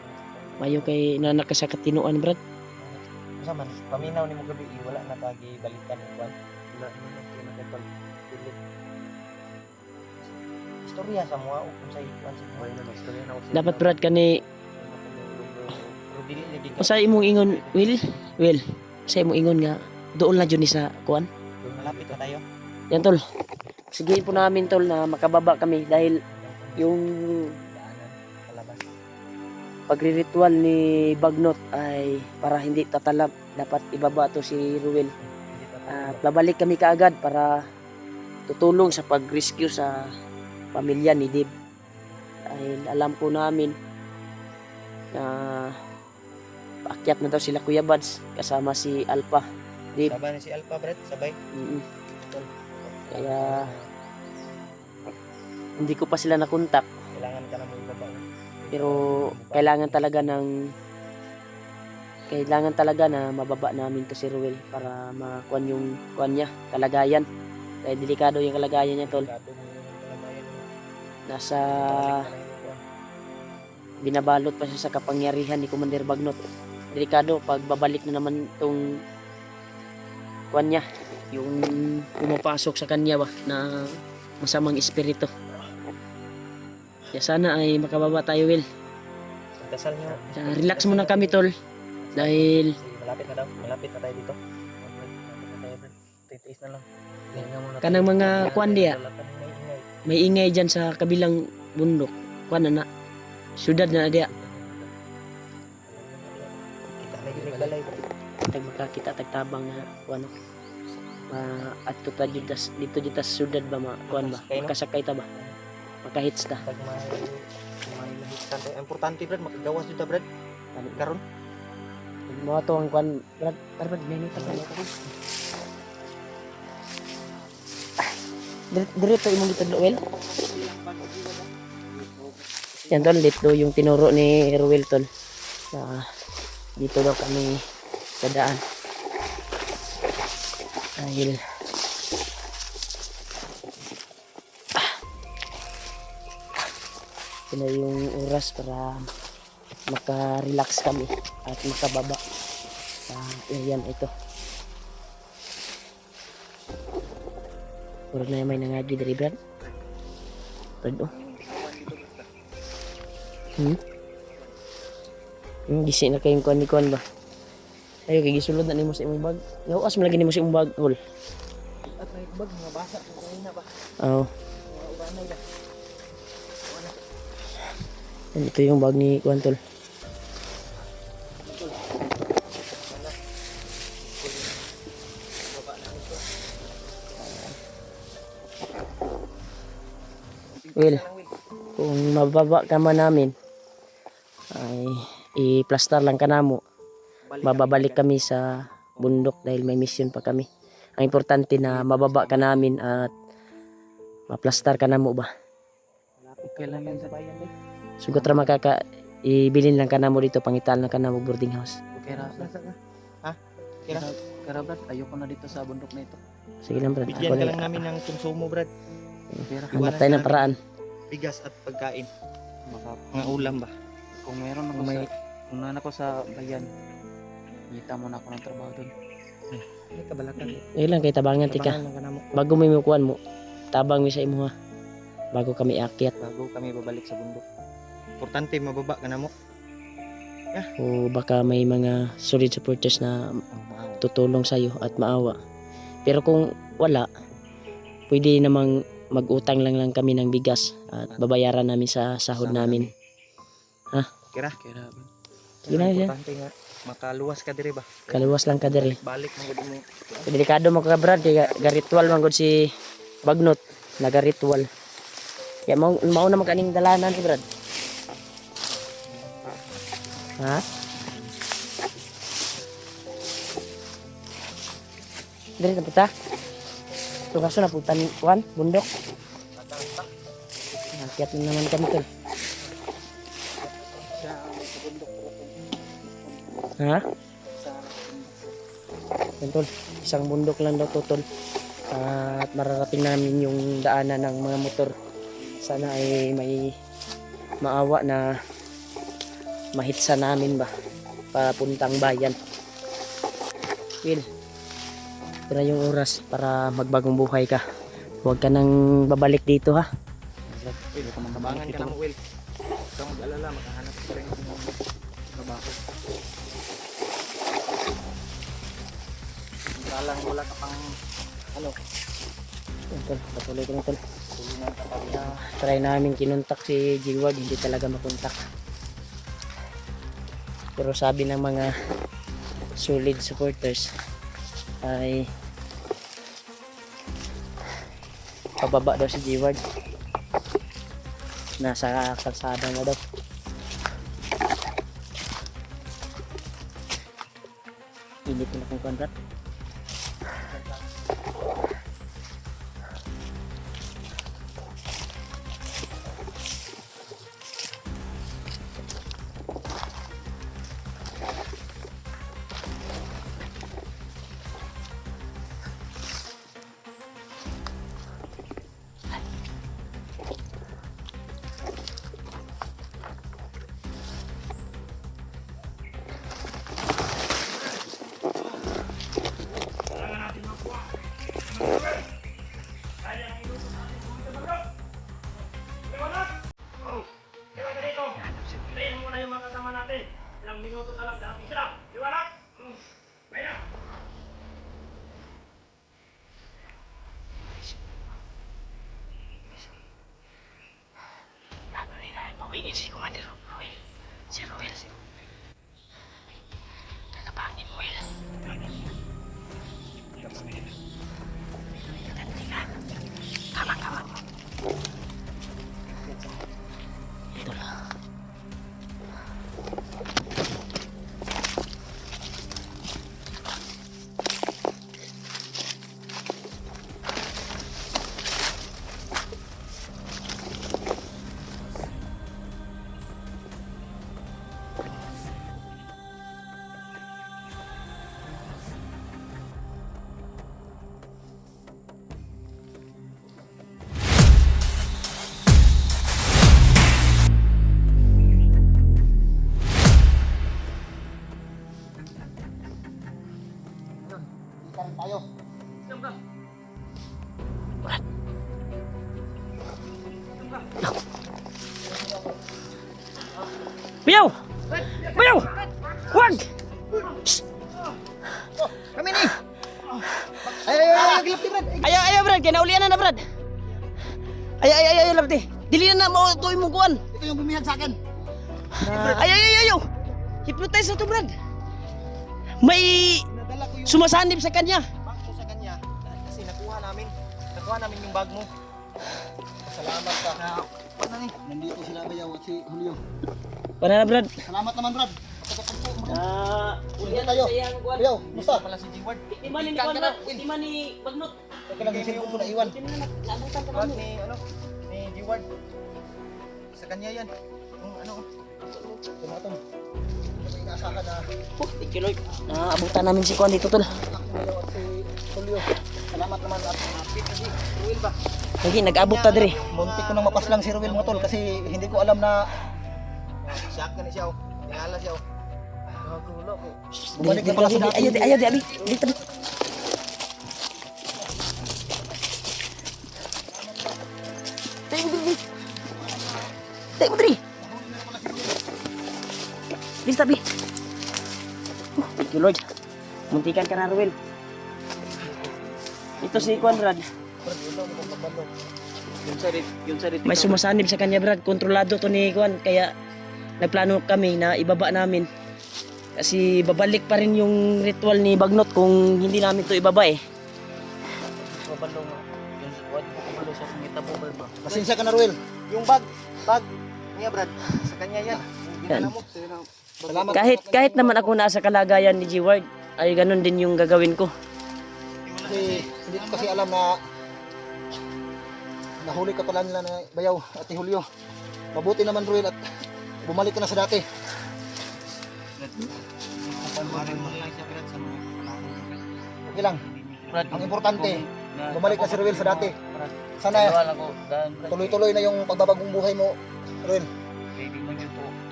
Mayo kay nanak ka sa katinuan brad. Sa man, paminaw ni mo gabi, wala na kagi balikan ng Kuan. Wala na kinakapal. Istorya sa mga kung sa Kuan sa mga istorya na. Dapat brad kani Pero dili lagi ka. sa imong ingon Will. Sa imong ingon nga doon na jud ni sa kuan. Malapit na tayo. Yan tol. Sige po namin tol na makababa kami dahil yung Daanan palabas. pagriritual ni Bagnot ay para hindi tatalab. Dapat ibaba to si Ruel. At babalik kami kaagad para tutulong sa pag-rescue sa pamilya ni Dib. Dahil alam po namin na paakyat na daw sila Kuya Bads kasama si Alpha. Dib. Sabay na si Alpha Brett, sabay. Kaya hindi ko pa sila nakontak. Kailangan ka na mo ibaba. Pero kailangan talaga na mababa namin to si Ruel para makuan yung kuan niya, kalagayan. Dahil delikado yung kalagayan niya tol. Nasa binabalot pa siya sa kapangyarihan ni Commander Bagnot. Delikado pag babalik na naman tong kuan niya, yung pumapasok sa kanya ba na masamang espiritu. Kaya sana ay makababa tayo Will. Dasal niyo. Relax muna kami tol. Dahil Malapit na daw. Malapit na tayo dito. Malapit na tayo. Titiis na lang. Hinga muna tayo. kanang mga kuan diya, Wala ka nang maingay. may ingay dyan sa kabilang bundok. Kuan na syudad na diya. Kita na yung nagbalay. Tag makakita tagtabang nga kuan adto ta jud dito jud ta sa syudad ba kuan ba? Makasakay ta ba? Makahits ta. Pag may lahitan tayo. Importante Brad, makagawas dito Brad. Karon. Mo to ang kuan brad, minute ka na ko. Diretso imong gitudlo Will. Yan tol, dito yung tinuro ni Ruel tol. Dito daw kami sa daan. Dahil ito na yung oras para maka-relax kami at makababa sa area na ito. Puro na may nangagi dari Brad. Brad oh. Gisi na kayong kuan ba? Ayo kay gisulod na nimo sa imong bag. Yawas mo lagi nimo sa imong bag, ol. At may bag mga basa ko kanina ba. Oo. Mga ubanay ba. Ito yung bag ni kuan tol. Will, kung mababa ka man namin ay i-plaster lang ka namo. Babalik kami sa bundok dahil may mission pa kami. Ang importante na mababa ka namin at maplastar ka namo ba. Kailan yan sa bayan ba? Sugot ra makaka ibilin lang ka na mo dito, pangital lang ka na mo boarding house. Okay ra. Ha? Kira? Kira Brad, ayoko na dito sa bundok na ito. Sige lang, Brad. Bigyan ka lang namin ng konsumo, Brad. Kira, Hanap tayo ng paraan. Bigas at pagkain. maka, Mga ulam ba? kung meron ako May- kung naan ako sa bayan, kita mo na ako ng trabaho doon. Ay, kabalakan. Ngayon lang kay tabangan tika. Tabangan lang ka na mo. Bago may mukuan mo, tabang mi sa imo ha. Bago kami akyat Bago kami babalik sa bundok. Importante, mababa ka na mo. o baka may mga solid supporters na tutulong sa iyo at maawa. Pero kung wala, pwede namang mag-utang lang kami ng bigas at babayaran namin sa sahod namin. Kira? Kira Brad. Yun na yan. Importante nga. Makaluwas ka dire ba? Kaluwas lang ka diri. Balik mo gud mo. Delikado mo ka Brad, kaya garitual man gud si Bagnot, nagaritual. Kaya mauna man kaning dalanan si Brad. Ha? Diri na puta. Ito kaso na putan kuan, bundok. Akyat na naman kami tol. Ha? Yan tol, isang bundok lang daw to tol. At mararating namin yung daanan ng mga motor. Sana ay may maawa na mahitsa namin ba papuntang bayan. Will, ito na yung oras para magbagong buhay ka. Huwag ka nang babalik dito ha. Ayoko man Tabangan dito. ka na mo, Will. Huwag kang mag-alala, makahanap ka rin ng trabaho. Salang wala ka pang ano, Yan, tol, patuloy ko na tol. tulungan ka pa rin. Try namin kinontak si Jeward, hindi talaga makontak. Pero sabi ng mga solid supporters ay pababa daw si Jeward. Nasa kalsada na daw. Init na kung kontrat. Mawingin si Commander Roel. Si Roel. Nakapangin mo, Roel. Kamang. Ito lang. Karin tayo. Bayaw! Bayaw! Wag! Kami ni. Ay, gilap ni Brad. Ayaw, Brad. Kaya naulian na, Brad. Ayaw, Labti. Dili na mo tuloy mong kuhan. Ito yung bumihag sa akin. Ayaw. Hypnotize na to, Brad. May Nadala ko yung sumasanib sa kanya. bag mo sa kanya kasi nakuha namin yung bag mo. Salamat ka. Ano ni? Nandito sila Bayaw at si Julio. Para na, Brad. Salamat naman, Brad. Pagkatapos mo. Ulian tayo. kuhan. Bayaw, musta? Pala si Jeward. Iman ni kuhan, Brad. Iman ni Bagnot. Teka lang, yung mo na iwan. Nabutan ka Bag mo. ni Jeward. Sa kanya yan. Yung ano, Ito mga tol. Hindi ko inaasahan na Oh, thank you Lord. Naabutan namin si Kuan dito tol. ako ngayon at si Julio. Salamat naman at napit kasi Ruel ba? Lagi nag-abot ta dire. Muntik ko nang mapaslang si Ruel mga tol kasi hindi ko alam na shock na siya. Tingala siya. Nakagulo ko. Bumalik na pala sa dati. Ayaw di abi. Dito. Tayo mo diri. Please tabi. Oh, thank you Lord. Muntikan ka na Ruel. Ito si Conrad. Yung sa rit. May sumasanib sa kanya Brad. Kontrolado to ni Juan. Kaya nagplano kami na ibaba namin. Kasi babalik pa rin yung ritual ni Bagnot kung hindi namin to ibaba eh. Babalo nga. Yung wad ko kabalo sa kumita po ba? Pasensya ka na Ruel. Yung bag niya Brad, sa kanya yan. Yan. Ginala mo. Salamat. Kahit naman ako nasa kalagayan ni G-Ward, ay ganun din yung gagawin ko. Kasi hindi ko kasi alam na nahuli ka pala nila na Bayaw at ni Julio. Mabuti naman Ruel at bumalik ka na sa dati. Okay lang. Ang importante, bumalik na si Ruel sa dati. Sana tuloy-tuloy na yung pagbabagong buhay mo, Ruel.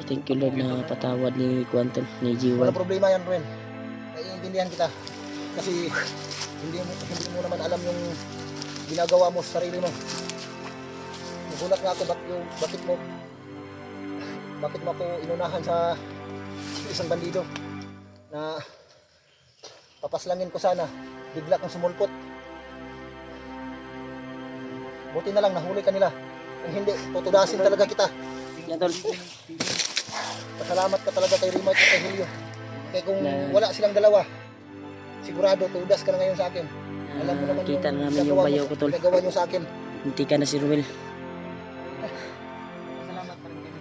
Thank you Lord na patawad ni Quantum, ni Wala G-Ward. problema yan, Ruel. Naiintindihan kita. Kasi hindi mo naman alam yung ginagawa mo sa sarili mo. Nagulat nga ako bakit mo ako inunahan sa isang bandido na papaslangin ko sana. Bigla kang sumulpot. Buti na lang nahuli ka nila. Kung hindi, tutudasin talaga kita. Yan tol. Pasalamat ka talaga kay Rimart at kay Julio. Kaya kung wala silang dalawa, sigurado tudas ka na ngayon sa akin. Alam mo naman Kita na namin yung ginagawa bayaw mo- ko tol. ginagawa nyo sa akin. Hindi ka na si Ruel. Salamat pa rin kami.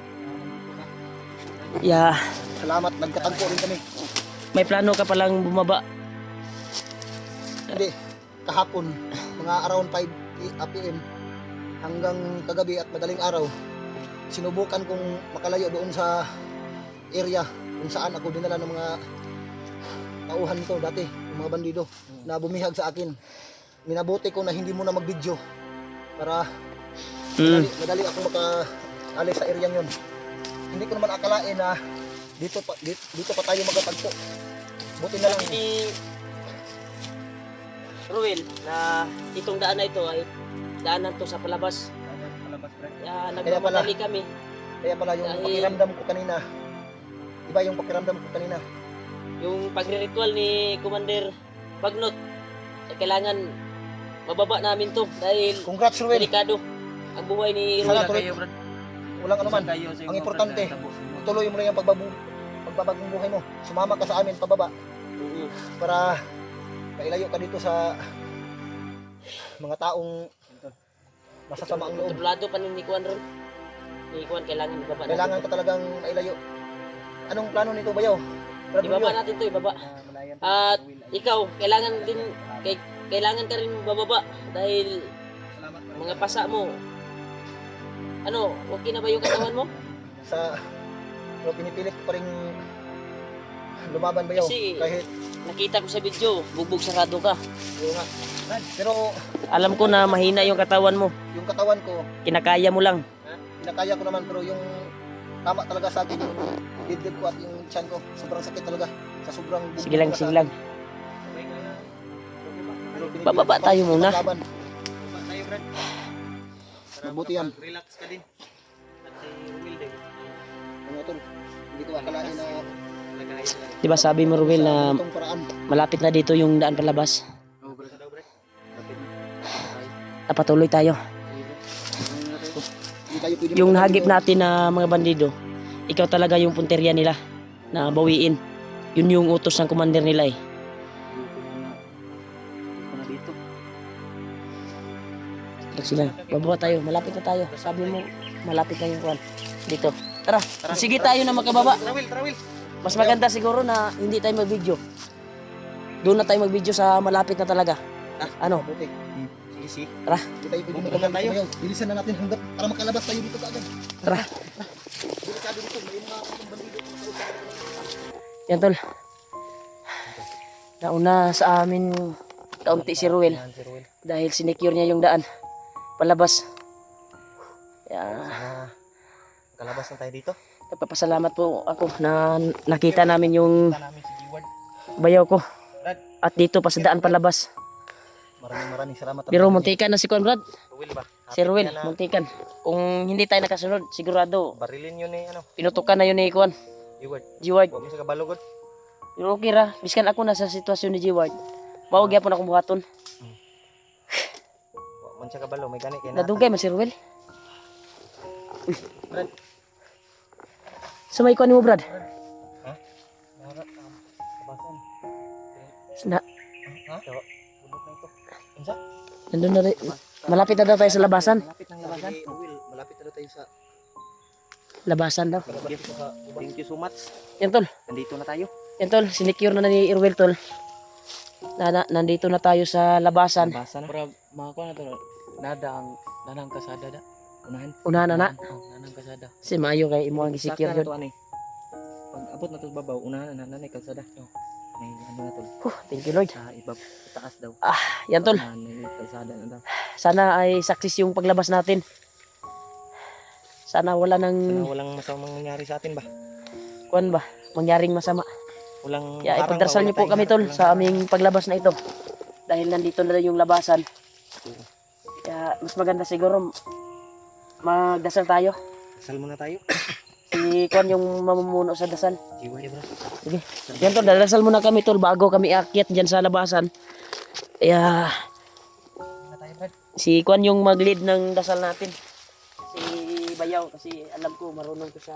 Yeah, Salamat, nagkatagpo rin kami. may plano ka palang bumaba. Hindi, kahapon, mga around 5 PM hanggang kagabi at madaling araw, sinubukan kong makalayo doon sa area kung saan ako dinala ng mga tauhan nito dati, yung mga bandido na bumihag sa akin. Minabuti ko na hindi mo na mag-video para madali ako makaalis sa area yon. Hindi ko naman akalain na dito pa tayo magkatagpo. Buti na lang. Ni Ruel na itong daan na ito ay daanan to sa palabas. Kaya nagmamadali kami. Kaya pala yung Dahil- pakiramdam ko kanina. Iba yung pakiramdam ko kanina. Yung pagre-ritual ni Commander Bagnot, kailangan mababa namin to dahil Congrats Ruel. delikado ang buhay ni Sana Ruel. tuloy. Walang anuman. Ang importante, tuloy mo lang yung pagbabagong buhay mo. Sumama ka sa amin pababa para mailayo ka dito sa mga taong masasama ang loob. Kontrolado pa ni Kuan ron. Ni Kuan kailangan ibaba natin. Kailangan ka talagang mailayo. Anong plano nito Bayaw? Brad Ibaba Julio? natin to, ibaba. At ikaw, kailangan ka rin bababa dahil mga pasa mo. Ano, okay na ba yung katawan mo? Pero pinipilit ko pa rin lumaban Bayaw. Kasi- Kahit Nakita ko sa video, bugbog sarado ka. yun nga. Pero Alam ko na mahina yung katawan mo. yung katawan ko, Kinakaya mo lang. kinakaya ko naman, pero yung tama talaga sa akin yung dibdib ko at yung tiyan ko, sobrang sakit talaga sa sobrang bugbog Sige lang, na sa sige akin. lang. Pero pinipilit Bababa ko pa tayo rin muna. maglaban. Tayo, Brad. Mabuti yan. Relax ka din. At Ruel din. Ano tol, hindi ko akalain na Lagayan lang. Di ba sabi mo Ruel na itong paraan. malapit na dito yung daan palabas? Oh, Brad. Daw, Brad. Lapit na. Napatuloy tayo. Hindi tayo pwede Yung magkalayo. hagip natin na mga bandido, ikaw talaga yung punteriya nila na bawiin. Yun yung utos ng commander nila eh. Ito na dito. Relax lang. Bababa tayo. Malapit na tayo. Sabi mo, malapit na yung kuwan. Dito. Tara. Sige tayo na magkababa. Trawil. Mas maganda siguro na hindi tayo mag-video. Doon na tayo mag-video sa malapit na talaga. Ano? Mabuti. Sige. Tara. Hindi tayo pwede Pupunta magkalayo. tayo. Bilisan na natin hanggat para makalabas tayo dito kaagad. Tara. Delikado dito. May mga Yan tol. Nauna sa amin kaunti si Ruel Yan, si Ruel. dahil sinecure niya yung daan palabas. Kaya Sana kalabas na tayo dito. nagpapasalamat po ako na nakita namin yung Kita namin si G-Ward. bayaw ko. Brad, At dito pa sa daan palabas. Maraming salamat. Pero muntikan na si Kuan Brad. Ruel ba? Si Ruel, Hapit na na. muntikan. Kung hindi tayo nakasunod, sigurado Barilin yun eh, ano, pinutukan na yun ni Kuan. G-Ward. G-Ward. Huwag mo sa kabalugod. Pero okay ra, biskan ako na sa sitwasyon ni G-Ward. Mawag yapon akong buhaton. Huwag mo sa kabalo, may gani kay Nadugay man si Ruel. Brad. Sumay Kuan mo Brad. Nara, kabasan. Na, Ha? Bundok na ito. Unsa? nandun na rin. Malapit na daw tayo sa labasan. Malapit ng labasan. Will, malapit na tayo sa Labasan daw. Thank you so much. Yan tol. Nandito na tayo. Yan tol, sinecure na ni Ruel tol. Nandito na tayo sa labasan. Labasan na. Para makakuha na to. Nanang kasada da. Unahan. Unahan na na. Nanang kasada. Si Mayo kay imo ang Sakta gisecure na yun. to, ani. Pag abot na to sa babaw, unahan na nanay kalsada. May ano na to. Thank you Lord. Sa ibab, itaas daw. Yan tol. May kalsada na daw. Sana ay success yung paglabas natin. Sana wala nang Sana walang masamang nangyari sa atin ba? kuan ba, mangyaring masama. Walang Kaya harang ipagdasal ba? niyo po Wala kami tayong tol harang. sa aming paglabas na ito. Dahil nandito na yung labasan. Kaya mas maganda siguro magdasal tayo. Dasal muna tayo. Si Kuan yung mamumuno sa dasal. Jiwa bro. Sige. Yan tol, dadasal muna kami tol bago kami aakyat diyan sa labasan. Kaya Na tayo, Brad. si Kuan yung mag-lead ng dasal natin. Si Bayaw kasi alam ko marunong ko sa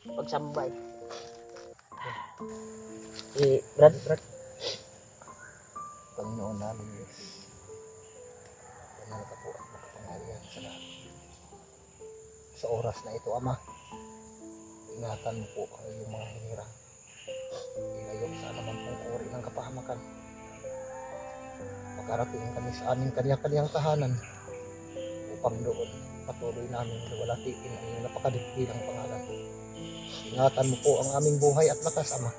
pagsambay. Brad. Panginoon namin, Diyos. Ganyan ka po ang makapangyarihan sa lahat. Sa oras na ito, Ama, ingatan mo po ang iyong mga hinirang. Ilayo sa naman pong uri ng kapahamakan. Makarating kami sa aming kanya-kanyang tahanan upang doon patuloy namin luwalhatiin ang iyong napakadikilang pangalan. Ingatan mo po ang aming buhay at lakas, Ama.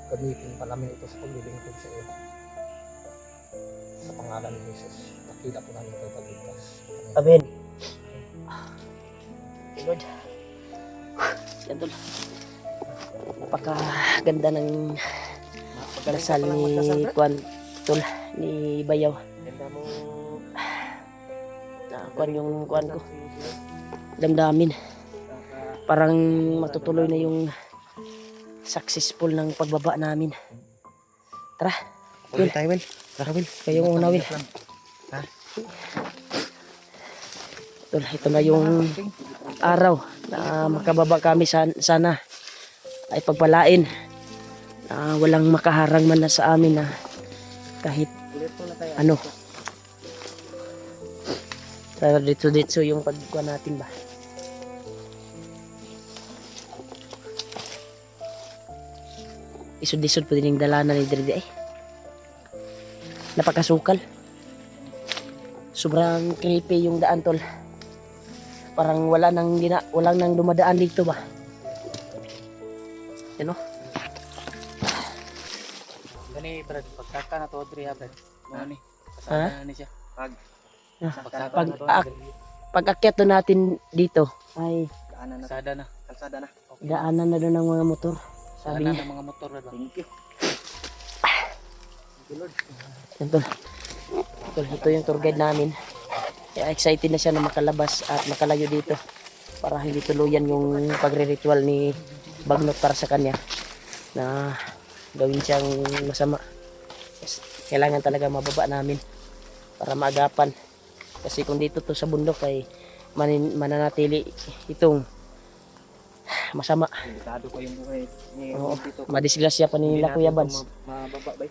Gamitin pa namin ito sa paglilingkod sa iyo. Sa pangalan ni Jesus, takila po namin kayo pagligtas. Amen. Lord. Yan tol. Napakaganda ng dasal ni Kuan tol ni Bayaw. Ganda mo. Na Kuan yung Kuan ko. Damdamin. Parang matutuloy na yung successful ng pagbaba namin. Tara, Will tayo, Will. Tara, Will. kayong una Will. Ha? Tol, ito na yung araw na makababa kami sana ay pagpalain na walang makaharang man na sa amin na kahit Ulit na tayo. ano. Pero dito yung pagkuha natin ba. Isod-isod po din yung dalanan ni Drede eh. Napakasukal. Sobrang creepy yung daan tol. Parang walang nang dumadaan dito ba. Ano? Gani Brad, pagkaka na to Audrey ha Brad. Mga ni. Ha? Kasada na ni siya. Pag akyat doon natin dito ay Daanan na. Kasada na. Kalsada na. daanan na doon ng mga motor. Sabi Sabi niya. ng mga motor Brad. Thank you. Yan tol. Tol, ito yung tour guide namin. Kaya excited na siya na makalabas at makalayo dito. Para hindi tuluyan yung pagre-ritual ni Bagnot para sa kanya. Na gawin siyang masama. Yes, kailangan talaga mababa namin. Para maagapan. Kasi kung dito to sa bundok ay mananatili itong masama. Delikado pa yung buhay ni Oo. Tito. Madisgrasya pa Hindi nila natin Kuya ito Bads. Mababa ba?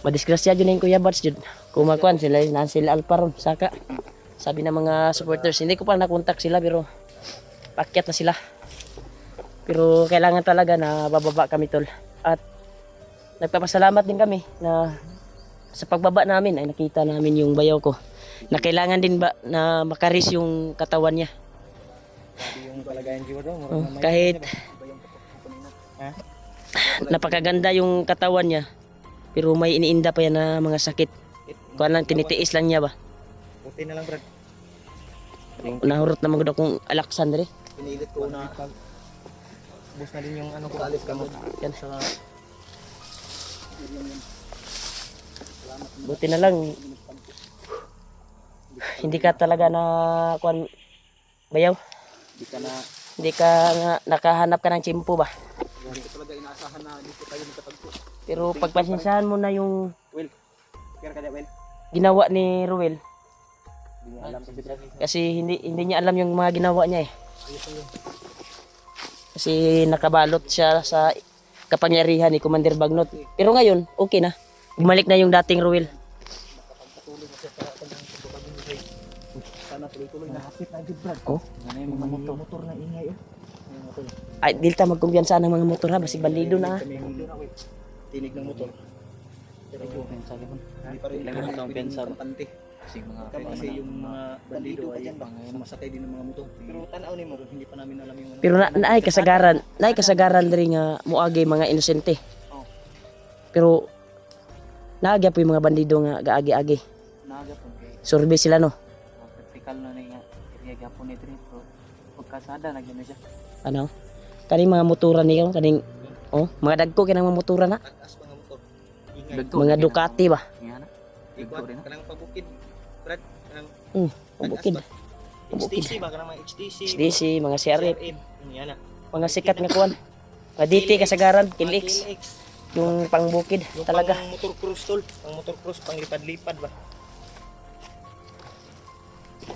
Madisgrasya dyan yung Kuya Bads dyan. Kumakuan sila, sila Alparon, Saka. Sabi ng mga supporters, hindi ko pa nakontak sila pero pakyat na sila. Pero kailangan talaga na bababa kami tol. At nagpapasalamat din kami na sa pagbaba namin ay nakita namin yung bayaw ko. Na kailangan din ba na makaris yung katawan niya. Sabi yung kalagayan jiwa daw. Oh, kahit Napakaganda yung katawan niya. Pero may iniinda pa yan na mga sakit. Kuha lang, tinitiis lang niya ba? Puti na lang, Brad. Nahurot na magod akong Alexandre. Pinilit ko na Bus na din yung ano ko. alis ka mo. Yan. Buti na lang. Hindi ka talaga na kuan bayaw. Hindi ka nga nakahanap ka ng tsimpo ba? Hindi ko talaga inaasahan na dito tayo magkatagpo. Pero pagpasensyahan mo na yung Kaya ka Will. ginawa ni Ruel. Hindi mo alam sa Brad. Kasi hindi niya alam yung mga ginawa niya eh. Ayos na yun. Kasi nakabalot siya sa kapangyarihan ni Commander Bagnot. Pero ngayon, okay na. Bumalik na yung dating Ruel. Patuloy na siya sa kanyang pagbabagong buhay. Sana tuloy-tuloy na. Hapit na agad, Brad. Oh. Ano yung mga motor na ingay, oh. Yung motor. Ay, dili ta magkumpiyansa ng mga motor ha. Basig bandido na ha. Kami yung tinig ng motor. Pero Pensa gyud. hindi pa rin Kailangan kami itong pensa ba? kampante. Kasi mga Kasi yung mga bandido ay dyan ba? sumasakay din ng mga motor. Pero tanaw ni mo, hindi pa namin alam yung ano. Pero naay kasagaran diri nga muagi mga inosente. Oh. Pero naagya po yung mga bandido nga gaagi-agi. naga pud kay Survey sila no. vertical na ni nga area gyapon ni diri pero pagkasada na gyud na siya. Ano? Kaning mga motoran niyo kaning mga dagko kinang mga motoran na. Tagas mga motor. Ingay. Dagko Mga na gyud Ducati ba? Nga na. Ikaw, Dagko rin na. kanang pabukid. Brad, kanang Pabukid. tagas ba? HTC ba? Kanang mga HTC. HDC, mga CRF, CRM. Yan na. mga sikat nga kuan. Mga DT kasagaran, Mga KLX, KLX. yung pangbukid Yung talaga. pang motor cruise tol. Pang motor cruise, pang lipad-lipad ba?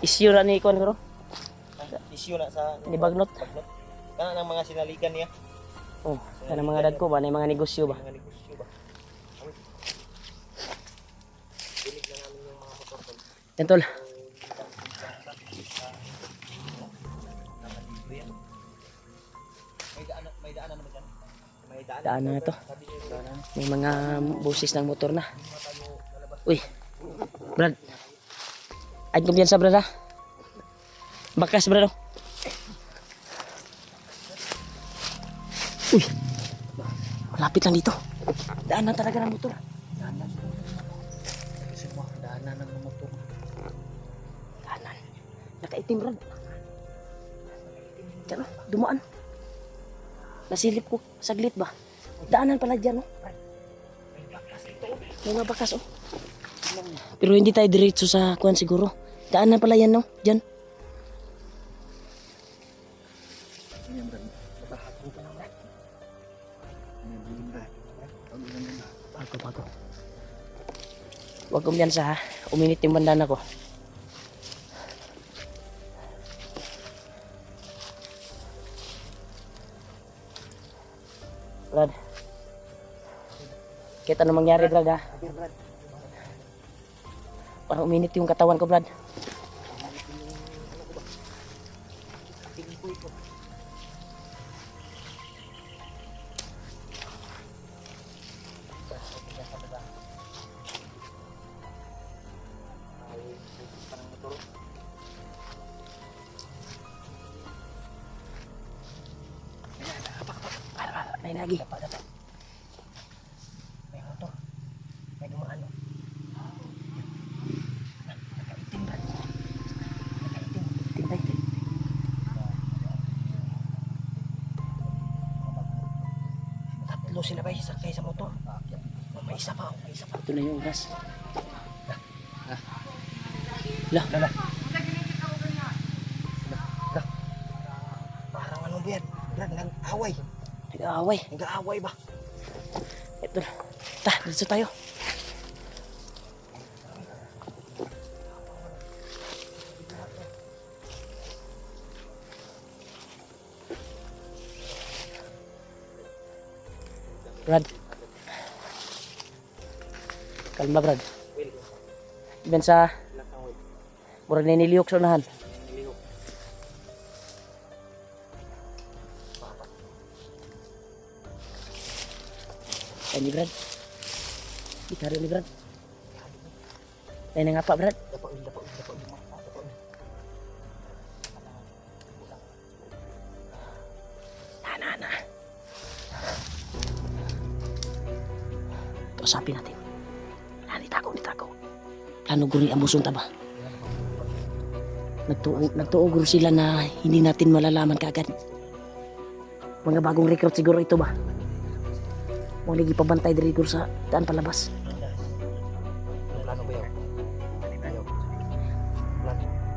Issue ra ni kuan ko. Issue na sa Ni Bagnot. Bagnot. Kana ng mga sinaligan niya. Oh, kanang mga dagko ba, na mga negosyo ba. Mga negosyo ba? Dinig na namin yung mga motor tol. Yan tol. May daanan naman dyan. May daanan. Daan na to. Sabi niyo, May mga busis ng motor na. Uy. Brad. Ay kumpiyansa brad ha. Bakas brad. Uy. Malapit lang dito. Daan na talaga ng motor. kasi mo, daanan ng motor. Daanan. Nakaitim brad. Diyan o, dumaan. Nasilip ko, saglit ba? Daanan pala dyan o. May mga bakas o. Pero hindi tayo diretso sa kuan siguro. Daanan pala yan no, dyan. Ganyan brad. Babahago pa lang brad. Bago. Huwag kumpiyansa ha. Uminit yung bandana ko. Brad. Kita ano mangyari Brad ha. Parang uminit yung katawan ko Brad. May lagi. May motor. May dumaan. Nakaitim Brad. Nakaitim. Tintay. Tatlo sila ba sakay sa motor? May isa pa. Ito na yung oras. Lah. Parang ano ba yan? Brad, nag-away. Nag-aaway. Nag-aaway ba? Ito na. Dito tayo. Brad. Kalma Brad. Ben sa murag na niliyok sa unahan. Ay ni Brad. Ikari ni Brad. Ay na nga pa Brad. Na. Kausapin natin. Nitago. Plano guri amuson ta ba? Nagtuo guro sila na hindi natin malalaman kaagad. Mga bagong recruit siguro ito ba? Mo lagi pabantay diri guro sa daan palabas. Plano ba yun?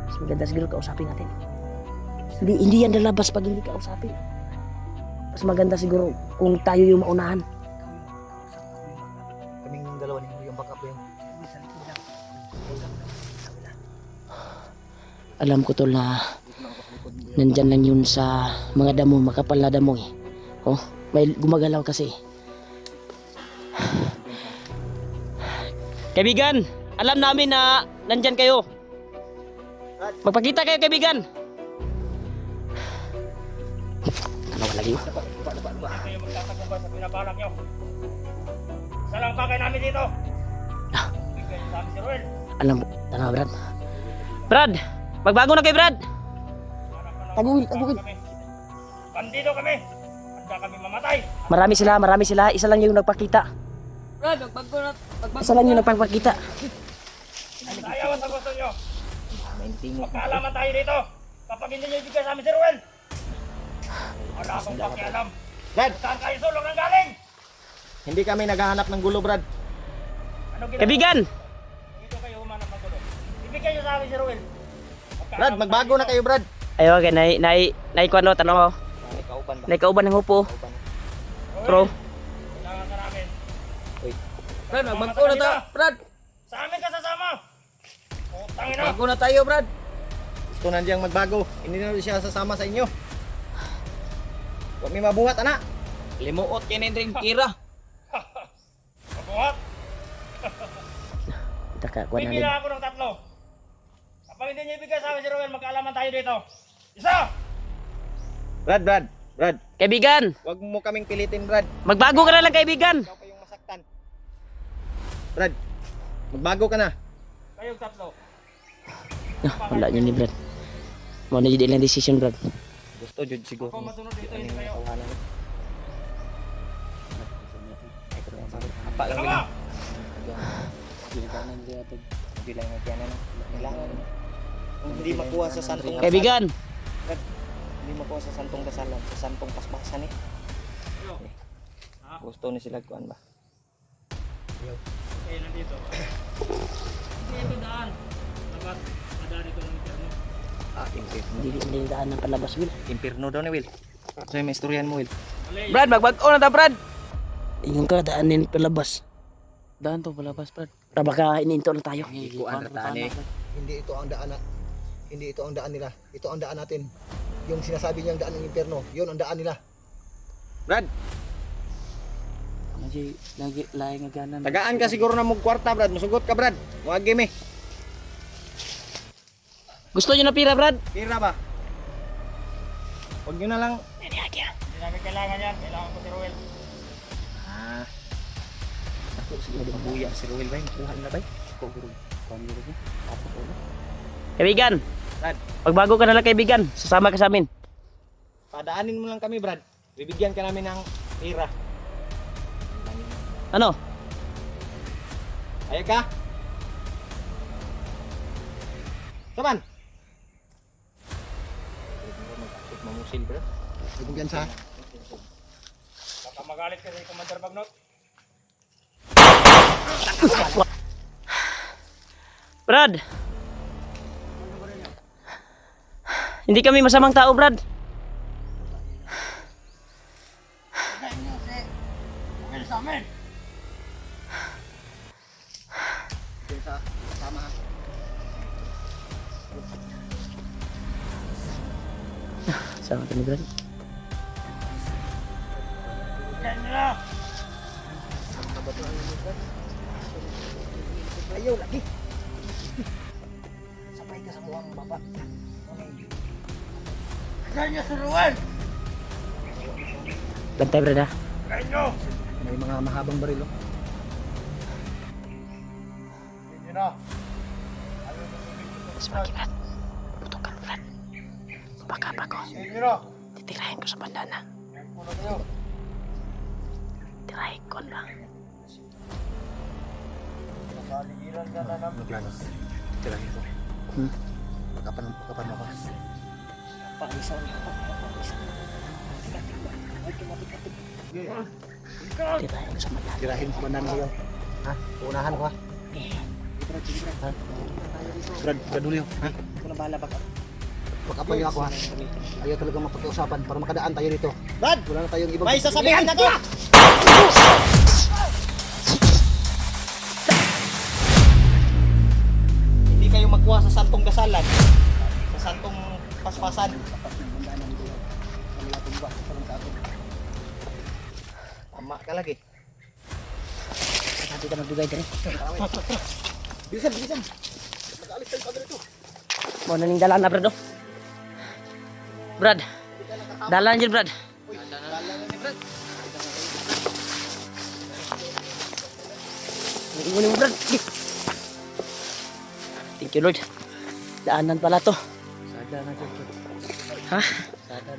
Mas maganda siguro kausapin natin. Hindi yan lalabas pag hindi kausapin. Mas maganda siguro kung tayo yung maunahan. Kaming dalawa ni yung backup ba yun? Alam ko tol na nandyan lang yun sa mga damo, makapal na damo eh. Oh, may gumagalaw kasi. Kaibigan, alam namin na nandyan kayo. Magpakita kayo kaibigan. Ano wala kayo? Hindi kayo magtatagumpay sa pinabalak nyo. Isa lang bagay namin dito. Bigyan niyo sa amin si Ruel. Alam mo, tama Brad. Brad, magbago na kayo Brad. Taguhin. Bandido kami. Handa kami mamatay. Marami sila. Isa lang yung nagpakita. Brad, magbago na. Isa lang yung nagpakita. Sayawan sa gusto nyo. Magkaalaman tayo dito. Kapag hindi nyo ibigay sa amin si Ruel. Wala akong pakialam. Brad, Saan kayo sulong nang galing? hindi kami naghahanap ng gulo, Brad. Ano ginawa? Kaibigan, Dito kayo humanap ng gulo. Ibigay nyo sa amin si Ruel. Brad, magbago na kayo, Brad. ayo okay, naikuan no, tanong ko. Kauban Naikauban ng hupo. Pro. Kailangan ka namin. Brad, magbago na ta. Brad, Sa amin ka sasama. Putang ina. magbago na tayo, Brad. Gusto na diyang magbago. Hindi na siya sasama sa inyo. Huwag may mabuhat, anak. Limuot yan yung kira. Mabuhat. Kita ka kuan Bibigyan natin. ako ng 3. Kapag hindi nyo ibigay sa amin si Ruel, magkaalaman tayo dito. Isa! Brad. Kaibigan, Huwag mo kaming pilitin, Brad. magbago ka na lang kaibigan. Ikaw pa yung masaktan. Brad, magbago ka na. Kayong 3. Wala niya ni Brad. Mo na jud ilang decision Brad. Gusto, Jud, siguro. Kung masunod dito, hindi kayo. Apa lang Tama! bilang kailangan. Kung hindi makuha sa santong Kaibigan, hindi makuha sa santong kasalan, sa santong paspasan eh. Gusto ni sila kuan ba? Okay, nandito. Hindi ito daan. Labas. Madaan ito ng interno. hindi daan ng palabas Will. Impirno daw ni Will. So may istoryan mo, Will. Mali. Brad, magbago na ta, Brad. Ingon ka daanin palabas. Daan to, palabas, Brad. Para baka iniinto na tayo. Ikuan ra tani. Hindi ito ang daan hindi ito ang daan nila. Ito ang daan natin. Yung sinasabi niyang daan ng impyerno, 'yun ang daan nila. Brad, Lagi laing nga ganan. tagaan ka siguro na mong kwarta, Brad. Musugot ka, Brad. Muagi mi. Gusto niyo na pira Brad? Pira ba? Huwag nyo na lang. Hindi namin kailangan yan. Kailangan ko si Ruel. Ah. Ako siguro mabuya si Ruel ba? Kuha na ba? Ako guru. Kaibigan, Brad, magbago ka na lang kaibigan. Sasama ka sa amin. padaanin mo lang kami, Brad. Bibigyan ka namin ng pira. Ano? Ayag ka? Saman? Mamusil, bro. Bibigyan sa... Baka magalit ka sa Commander Bagnot. Brad. Hindi kami masamang tao, Brad. Okay sa amin. Bibigyan sa... Sama. Sama kami, Brad. Yan nyo na. Ayaw lagi. Sabay ka sa mukhang baba. Yan nyo si Ruel. Bantay, Brad, ha? Yan nyo. May mga mahabang baril, oh. Yan nyo na. Mas magi, Brad. Putukan, Brad. Baka pa ko. Yan nyo na. Titirahin ko sa bandana. Yan ko na kayo. Tirahin ko lang. Ano plano? Tirahin ko. Pagkapan mo ako. Pangisaw niya ako. Tirahin ko sa mata. Tirahin ko manan ko. Ha? Unahan ko ha. Ha? Brad Julio. Ha? Kung nabala ba ka? Pagkapan niyo ako ha. Ayaw talaga mapag-usapan para makadaan tayo dito. Brad! Wala na tayong ibang... May sasabihin ako! Hindi kayo magkuha sa santong dasalan. Sa santong paspasan. Tama ka lagi. Sabi ka magdugay diri. Bilisan, bilisan! Mag-aalis tayo kagad ito. Mo na ning dalan na Brad. Oh. Brad. Dalan jud Brad. Ingon mo Brad. Thank you Lord. Daanan pala to. Sada na dyan. Ha? Sada.